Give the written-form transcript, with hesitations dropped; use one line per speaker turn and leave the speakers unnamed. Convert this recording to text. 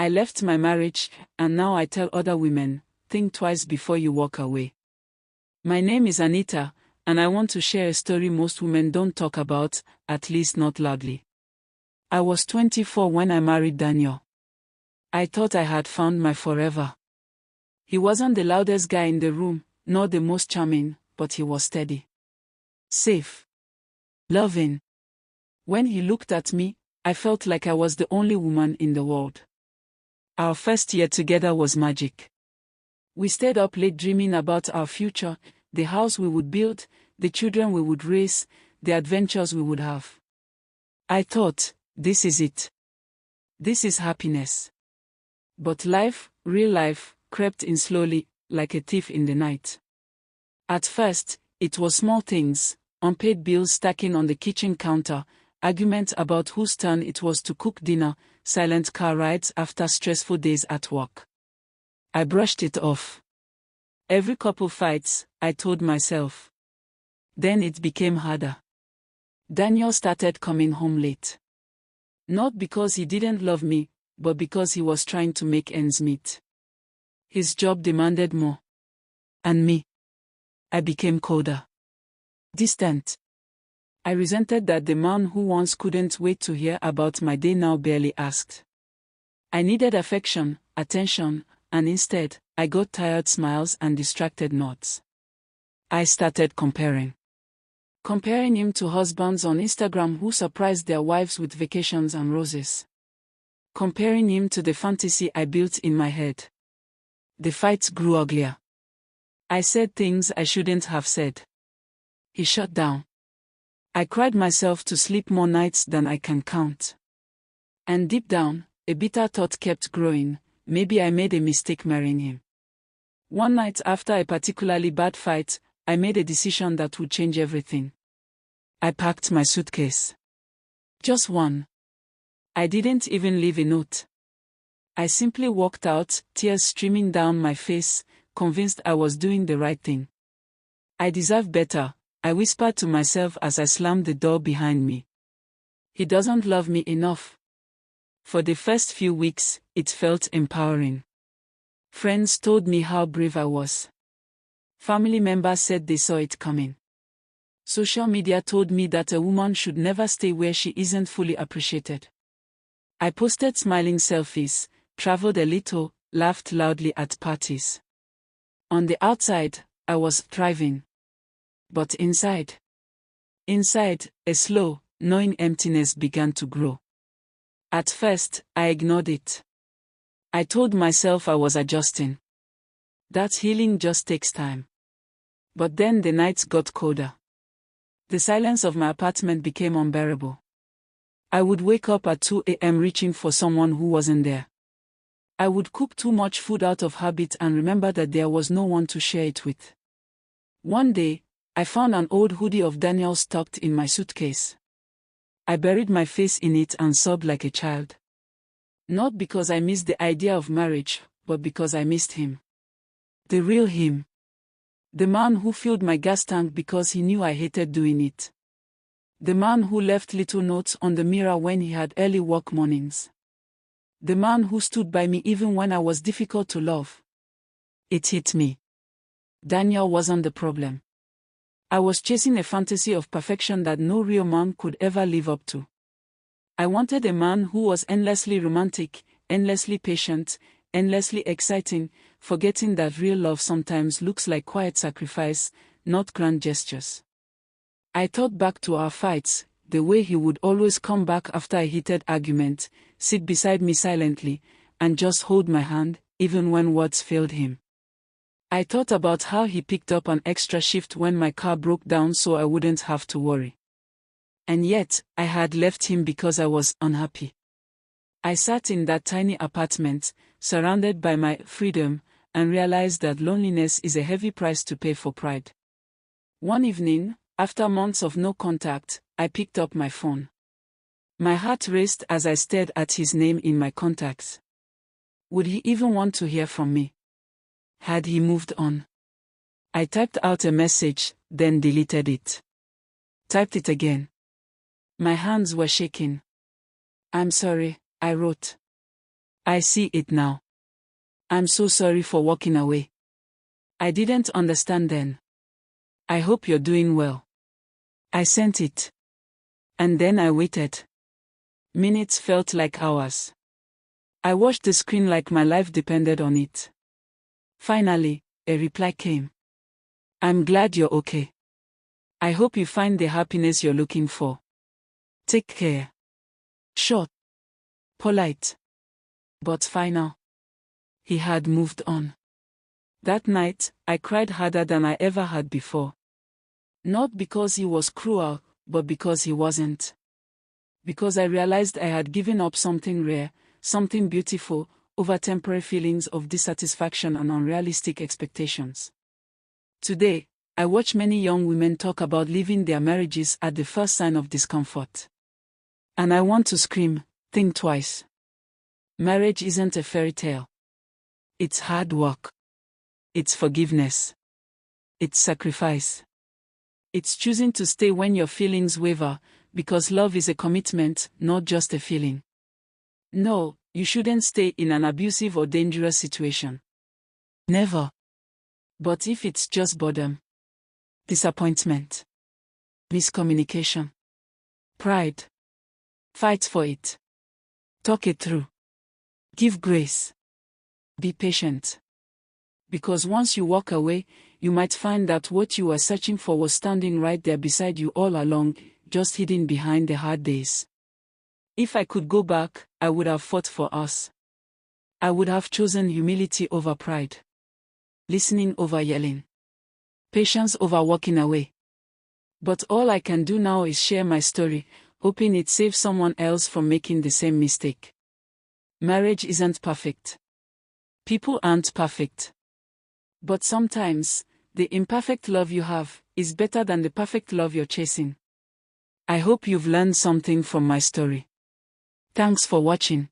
I left my marriage, and now I tell other women, think twice before you walk away. My name is Anita, and I want to share a story most women don't talk about, at least not loudly. I was 24 when I married Daniel. I thought I had found my forever. He wasn't the loudest guy in the room, nor the most charming, but he was steady. Safe. Loving. When he looked at me, I felt like I was the only woman in the world. Our first year together was magic. We stayed up late dreaming about our future, the house we would build, the children we would raise, the adventures we would have. I thought, this is it. This is happiness. But life, real life, crept in slowly, like a thief in the night. At first, it was small things, unpaid bills stacking on the kitchen counter, arguments about whose turn it was to cook dinner, silent car rides after stressful days at work. I brushed it off. Every couple fights, I told myself. Then it became harder. Daniel started coming home late. Not because he didn't love me, but because he was trying to make ends meet. His job demanded more. And me. I became colder. Distant. I resented that the man who once couldn't wait to hear about my day now barely asked. I needed affection, attention, and instead, I got tired smiles and distracted nods. I started comparing. Comparing him to husbands on Instagram who surprised their wives with vacations and roses. Comparing him to the fantasy I built in my head. The fights grew uglier. I said things I shouldn't have said. He shut down. I cried myself to sleep more nights than I can count. And deep down, a bitter thought kept growing, maybe I made a mistake marrying him. One night after a particularly bad fight, I made a decision that would change everything. I packed my suitcase. Just one. I didn't even leave a note. I simply walked out, tears streaming down my face, convinced I was doing the right thing. I deserve better, I whispered to myself as I slammed the door behind me. He doesn't love me enough. For the first few weeks, it felt empowering. Friends told me how brave I was. Family members said they saw it coming. Social media told me that a woman should never stay where she isn't fully appreciated. I posted smiling selfies, traveled a little, laughed loudly at parties. On the outside, I was thriving. But inside, a slow, gnawing emptiness began to grow. At first, I ignored it. I told myself I was adjusting. That healing just takes time. But then the nights got colder. The silence of my apartment became unbearable. I would wake up at 2 a.m. reaching for someone who wasn't there. I would cook too much food out of habit and remember that there was no one to share it with. One day, I found an old hoodie of Daniel's tucked in my suitcase. I buried my face in it and sobbed like a child. Not because I missed the idea of marriage, but because I missed him. The real him. The man who filled my gas tank because he knew I hated doing it. The man who left little notes on the mirror when he had early work mornings. The man who stood by me even when I was difficult to love. It hit me. Daniel wasn't the problem. I was chasing a fantasy of perfection that no real man could ever live up to. I wanted a man who was endlessly romantic, endlessly patient, endlessly exciting, forgetting that real love sometimes looks like quiet sacrifice, not grand gestures. I thought back to our fights, the way he would always come back after a heated argument, sit beside me silently, and just hold my hand, even when words failed him. I thought about how he picked up an extra shift when my car broke down so I wouldn't have to worry. And yet, I had left him because I was unhappy. I sat in that tiny apartment, surrounded by my freedom, and realized that loneliness is a heavy price to pay for pride. One evening, after months of no contact, I picked up my phone. My heart raced as I stared at his name in my contacts. Would he even want to hear from me? Had he moved on? I typed out a message, then deleted it. Typed it again. My hands were shaking. I'm sorry, I wrote. I see it now. I'm so sorry for walking away. I didn't understand then. I hope you're doing well. I sent it. And then I waited. Minutes felt like hours. I watched the screen like my life depended on it. Finally, a reply came. I'm glad you're okay. I hope you find the happiness you're looking for. Take care. Short. Polite. But final. He had moved on. That night, I cried harder than I ever had before. Not because he was cruel, but because he wasn't. Because I realized I had given up something rare, something beautiful, over temporary feelings of dissatisfaction and unrealistic expectations. Today, I watch many young women talk about leaving their marriages at the first sign of discomfort. And I want to scream, think twice. Marriage isn't a fairy tale. It's hard work. It's forgiveness. It's sacrifice. It's choosing to stay when your feelings waver, because love is a commitment, not just a feeling. No, you shouldn't stay in an abusive or dangerous situation. Never. But if it's just boredom, disappointment, miscommunication, pride, fight for it. Talk it through. Give grace. Be patient. Because once you walk away, you might find that what you were searching for was standing right there beside you all along, just hidden behind the hard days. If I could go back, I would have fought for us. I would have chosen humility over pride. Listening over yelling. Patience over walking away. But all I can do now is share my story, hoping it saves someone else from making the same mistake. Marriage isn't perfect. People aren't perfect. But sometimes, the imperfect love you have is better than the perfect love you're chasing. I hope you've learned something from my story. Thanks for watching.